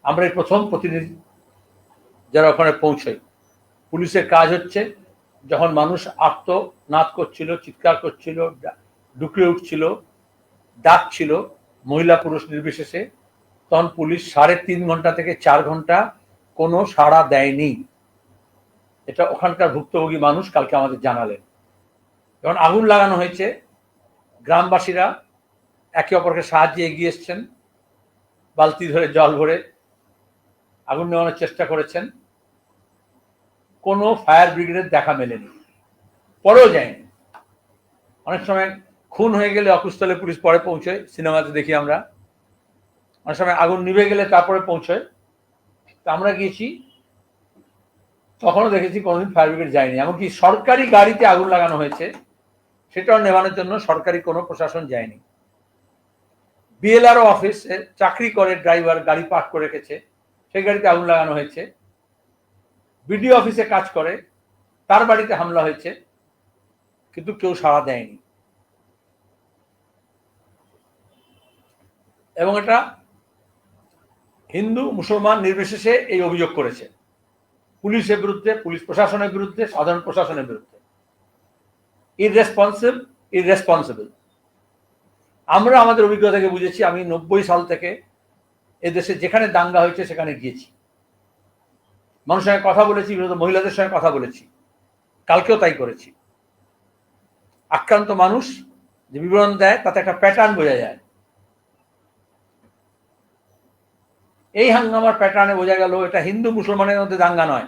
আমরা এই প্রথম প্রতিনিধি যারা ওখানে পৌঁছাই। পুলিশের কাজ হচ্ছে যখন মানুষ আর্তনাদ করছিল, চিৎকার করছিল, ডুকরে উঠছিল, ডাকছিল, মহিলা পুরুষ নির্বিশেষে, তখন পুলিশ 3.5 ঘন্টা থেকে 4 ঘন্টা কোনো সাড়া দেয়নি। এটা ওখানকার ভুক্তভোগী মানুষ কালকে আমাদের জানালেন। যখন আগুন লাগানো হয়েছে, গ্রামবাসীরা একে অপরকে সাহায্যে এগিয়ে এসছেন, বালতি ধরে জল ভরে আগুন নেভানোর চেষ্টা করেছেন। কোনো ফায়ার ব্রিগেডের দেখা মেলেনি, পরেও যায়নি। অনেক সময় খুন হয়ে গেলে অকুস্থলে পুলিশ পরে পৌঁছয়, সিনেমাতে দেখি আমরা। অনেক সময় আগুন নিভে গেলে তারপরে পৌঁছয়। তো আমরা গিয়েছি, তখনও দেখেছি কোনোদিন ফায়ার ব্রিগেড যায়নি। এমনকি সরকারি গাড়িতে আগুন লাগানো হয়েছে, সেটাও নেভানোর জন্য সরকারি কোনো প্রশাসন যায়নি। বিএলআরও অফিসে চাকরি করে ড্রাইভার গাড়ি পার্ক করে রেখেছে, সেই গাড়িতে আগুন লাগানো হয়েছে। বিডিও অফিসে কাজ করে, তার বাড়িতে হামলা হয়েছে, কিন্তু কেউ সাড়া দেয়নি। এবং এটা হিন্দু মুসলমান নির্বিশেষে এই অভিযোগ করেছে পুলিশের বিরুদ্ধে, পুলিশ প্রশাসনের বিরুদ্ধে, সাধারণ প্রশাসনের বিরুদ্ধে। ইররেসপন্সিবল। আমরা আমাদের অভিজ্ঞতা থেকে বুঝেছি। আমি 90 সাল থেকে এদেশে যেখানে দাঙ্গা হয়েছে সেখানে গিয়েছি, মানুষের সঙ্গে কথা বলেছি, বিশেষত মহিলাদের সঙ্গে কথা বলেছি, কালকেও তাই করেছি। আক্রান্ত মানুষ যে বিবরণ দেয় তাতে একটা প্যাটার্ন বোঝা যায়। এই হাঙ্গামার প্যাটার্নে বোঝা গেল এটা হিন্দু মুসলমানের মধ্যে দাঙ্গা নয়,